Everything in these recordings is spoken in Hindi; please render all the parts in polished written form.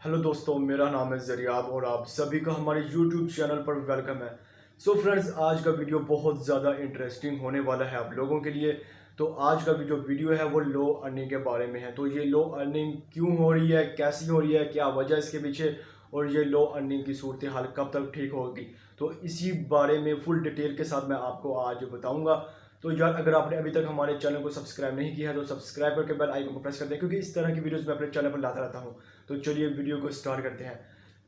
हेलो दोस्तों, मेरा नाम है ज़रियाब और आप सभी का हमारे यूट्यूब चैनल पर वेलकम है। सो फ्रेंड्स, आज का वीडियो बहुत ज़्यादा इंटरेस्टिंग होने वाला है आप लोगों के लिए। तो आज का जो वीडियो है वो लो अर्निंग के बारे में है। तो ये लो अर्निंग क्यों हो रही है, कैसी हो रही है, क्या वजह इसके पीछे, और ये लो अर्निंग की सूरत हाल कब तक ठीक होगी, तो इसी बारे में फुल डिटेल के साथ मैं आपको आज बताऊँगा। तो यार, अगर आपने अभी तक हमारे चैनल को सब्सक्राइब नहीं किया है तो सब्सक्राइब करके बेल आइकन को प्रेस कर दें, क्योंकि इस तरह की वीडियोस मैं अपने चैनल पर लाता रहता हूँ। तो चलिए वीडियो को स्टार्ट करते हैं।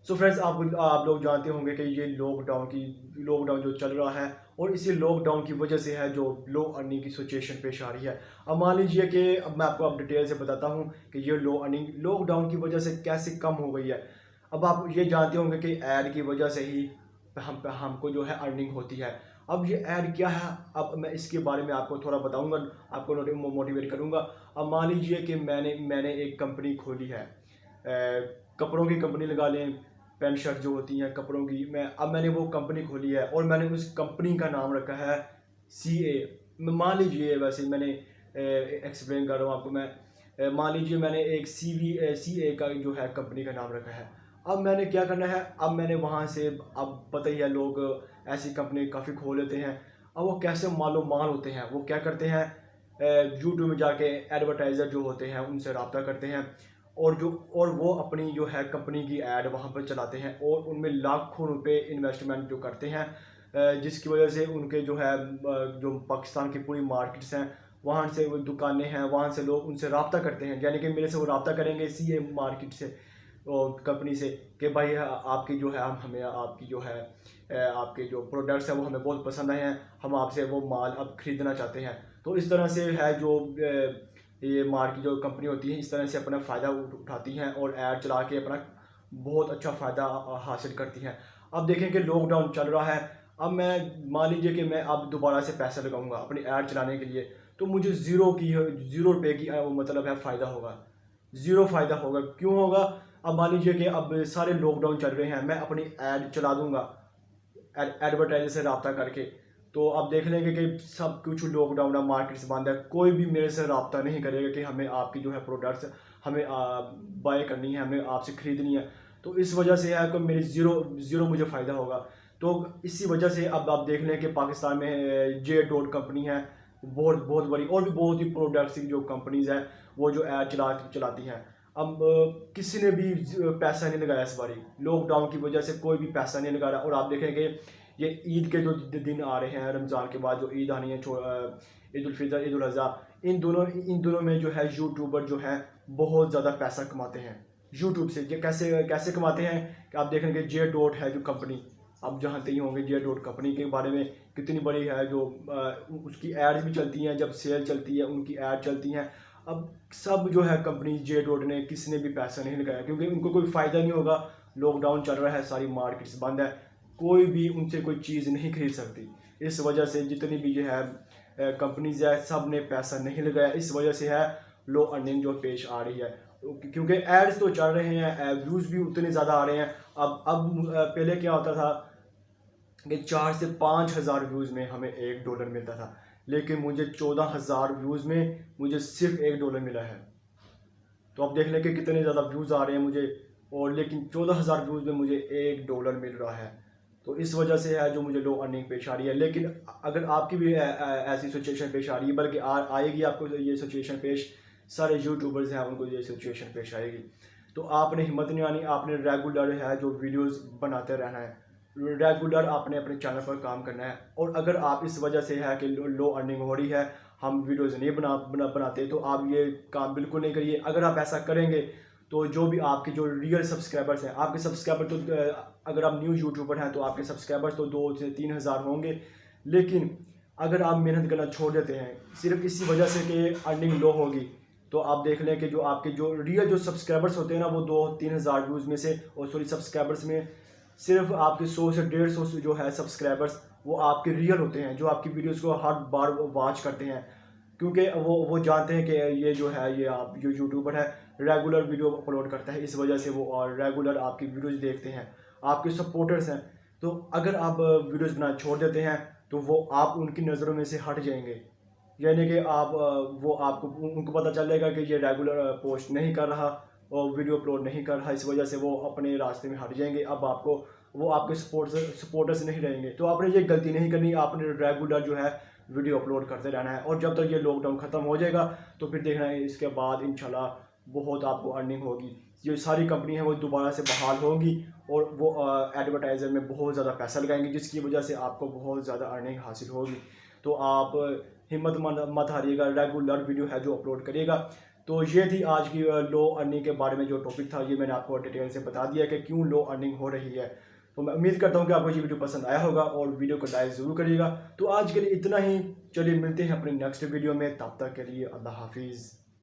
सो फ्रेंड्स, आप लोग जानते होंगे कि ये लॉकडाउन जो चल रहा है, और इसी लॉकडाउन की वजह से है जो लो अर्निंग की सिचुएशन पेश आ रही है। अब मान लीजिए कि अब मैं आपको डिटेल से बताता हूँ कि ये लो अर्निंग लॉकडाउन की वजह से कैसे कम हो गई है। अब आप ये जानते होंगे कि ऐड की वजह से ही हमको जो है अर्निंग होती है। अब ये ऐड क्या है, अब मैं इसके बारे में आपको थोड़ा बताऊंगा, आपको मोटिवेट करूंगा। अब मान लीजिए कि मैंने एक कंपनी खोली है, कपड़ों की कंपनी लगा लें, पैंट शर्ट जो होती हैं कपड़ों की। मैंने वो कंपनी खोली है और मैंने उस कंपनी का नाम रखा है CA। मान लीजिए, वैसे मैंने एक्सप्लेन कर रहा हूँ आपको मैं। मान लीजिए मैंने एक CA का जो है कंपनी का नाम रखा है। अब मैंने क्या करना है, अब मैंने वहाँ से, अब पता ही है लोग ऐसी कंपनी काफ़ी खोल लेते हैं। अब वो कैसे मालो माल होते हैं, वो क्या करते हैं, यूट्यूब में जाके एडवर्टाइज़र जो होते हैं उनसे रब्ता करते हैं, और वो अपनी जो है कंपनी की ऐड वहाँ पर चलाते हैं और उनमें लाखों रुपए इन्वेस्टमेंट जो करते हैं, जिसकी वजह से उनके जो है जो पाकिस्तान की पूरी मार्केट्स हैं, वहाँ से वो दुकानें हैं, वहाँ से लोग उनसे रब्ता करते हैं। यानी कि मेरे से वो रब्ता करेंगे CA मार्केट से और कंपनी से कि भाई आपकी जो है, हम हमें आपकी जो है आपके जो प्रोडक्ट्स हैं वो हमें बहुत पसंद आए हैं, हम आपसे वो माल अब ख़रीदना चाहते हैं। तो इस तरह से है जो ये मार्केट जो कंपनी होती है, इस तरह से अपना फ़ायदा उठाती हैं और ऐड चला के अपना बहुत अच्छा फ़ायदा हासिल करती हैं। अब देखें कि लॉकडाउन चल रहा है। अब मैं मान लीजिए कि मैं अब दोबारा से पैसा लगाऊंगा अपनी ऐड चलाने के लिए, तो मुझे ज़ीरो रुपये की मतलब है फ़ायदा होगा, ज़ीरो फ़ायदा होगा। क्यों होगा? अब मान लीजिए कि अब सारे लॉकडाउन चल रहे हैं, मैं अपनी ऐड चला दूंगा एडवर्टाइजर से रब्ता करके, तो आप देख लेंगे कि सब कुछ लॉकडाउन है, मार्केट्स बंद है, कोई भी मेरे से रब्ता नहीं करेगा कि हमें आपकी जो है प्रोडक्ट्स हमें बाय करनी है, हमें आपसे ख़रीदनी है। तो इस वजह से है कि मेरी ज़ीरो मुझे फ़ायदा होगा। तो इसी वजह से अब आप देख लें कि पाकिस्तान में जे डॉट कंपनी है, बहुत बहुत बड़ी, और भी बहुत ही प्रोडक्ट्स की जो कंपनीज़ हैं वो जो ऐड चलाती हैं। अब किसी ने भी पैसा नहीं लगाया इस बारी, लॉकडाउन की वजह से कोई भी पैसा नहीं लगा रहा। और आप देखेंगे ये ईद के जो दिन आ रहे हैं, रमज़ान के बाद जो ईद आनी है, ईद उल फितर, ईद उल अज़हा, इन दोनों में जो है यूट्यूबर जो है बहुत ज़्यादा पैसा कमाते हैं यूट्यूब से। ये कैसे कैसे कमाते हैं कि आप देखेंगे जे डॉट है जो कंपनी, आप जानते ही होंगे जे डॉट कंपनी के बारे में, कितनी बड़ी है, जो उसकी एड्स भी चलती हैं, जब सेल चलती है उनकी ऐड चलती हैं। अब सब जो है कंपनी जे डॉट ने, किसी ने भी पैसा नहीं लगाया, क्योंकि उनको कोई फ़ायदा नहीं होगा। लॉकडाउन चल रहा है, सारी मार्केट्स बंद है, कोई भी उनसे कोई चीज़ नहीं खरीद सकती। इस वजह से जितनी भी जो है कंपनीज है, सब ने पैसा नहीं लगाया। इस वजह से है लो अर्निंग जो पेश आ रही है, क्योंकि एड्स तो चल रहे हैं, व्यूज़ भी उतने ज़्यादा आ रहे हैं। अब पहले क्या होता था कि 4 से 5 हज़ार व्यूज़ में हमें $1 मिलता था, लेकिन मुझे 14,000 व्यूज़ में मुझे सिर्फ $1 मिला है। तो आप देख लें कि कितने ज़्यादा व्यूज़ आ रहे हैं मुझे, और लेकिन 14,000 व्यूज़ में मुझे $1 मिल रहा है। तो इस वजह से है जो मुझे लो अर्निंग पेश आ रही है। लेकिन अगर आपकी भी ऐसी सिचुएशन पेश आ रही है, बल्कि आएगी आपको ये सिचुएशन पेश, सारे यूट्यूबर्स हैं उनको ये सिचुएशन पेश आएगी, तो आपने हिम्मत नहीं आनी, आपने रेगुलर है जो वीडियोस बनाते रहना है, रेगुलर आपने अपने चैनल पर काम करना है। और अगर आप इस वजह से है कि लो अर्निंग हो रही है, हम वीडियोस नहीं बनाते, तो आप ये काम बिल्कुल नहीं करिए। अगर आप ऐसा करेंगे तो जो भी आपके जो रियल सब्सक्राइबर्स हैं, आपके सब्सक्राइबर तो अगर आप न्यू यूट्यूबर हैं तो आपके सब्सक्राइबर्स तो 2 से 3 हज़ार होंगे। लेकिन अगर आप मेहनत करना छोड़ देते हैं सिर्फ इसी वजह से कि अर्निंग लो होगी, तो आप देख लें कि जो आपके जो रियल जो सब्सक्राइबर्स होते हैं ना, वो 2-3 हज़ार व्यूज़ में से, और सॉरी सब्सक्राइबर्स में सिर्फ आपके 100 से 150 जो है सब्सक्राइबर्स, वो आपके रियल होते हैं, जो आपकी वीडियोस को हर बार वॉच करते हैं, क्योंकि वो जानते हैं कि ये जो है, ये आप जो यूट्यूबर है रेगुलर वीडियो अपलोड करता है, इस वजह से वो और रेगुलर आपकी वीडियोस देखते हैं, आपके सपोर्टर्स हैं। तो अगर आप वीडियोस बनाना छोड़ देते हैं तो वो आप उनकी नज़रों में से हट जाएंगे, यानी कि आप वो आपको उनको पता चलेगा कि ये रेगुलर पोस्ट नहीं कर रहा, वीडियो अपलोड नहीं कर रहा, इस वजह से वो अपने रास्ते में हट जाएंगे। अब आपको वो आपके सपोर्टर्स नहीं रहेंगे। तो आपने ये गलती नहीं करनी, आपने रेगुलर जो है वीडियो अपलोड करते रहना है। और जब तक ये लॉकडाउन ख़त्म हो जाएगा तो फिर देखना है, इसके बाद इंशाल्लाह बहुत आपको अर्निंग होगी। ये सारी कंपनी है वो दोबारा से बहाल होंगी और वो एडवर्टाइज़र में बहुत ज़्यादा पैसा लगाएंगे, जिसकी वजह से आपको बहुत ज़्यादा अर्निंग हासिल होगी। तो आप हिम्मत मत हारिएगा, रेगुलर वीडियो है जो अपलोड करिएगा। तो ये थी आज की लो अर्निंग के बारे में जो टॉपिक था, ये मैंने आपको डिटेल से बता दिया कि क्यों लो अर्निंग हो रही है। तो मैं उम्मीद करता हूँ कि आपको ये वीडियो पसंद आया होगा और वीडियो को लाइक ज़रूर करिएगा। तो आज के लिए इतना ही, चलिए मिलते हैं अपने नेक्स्ट वीडियो में, तब तक के लिए अल्लाह हाफिज़।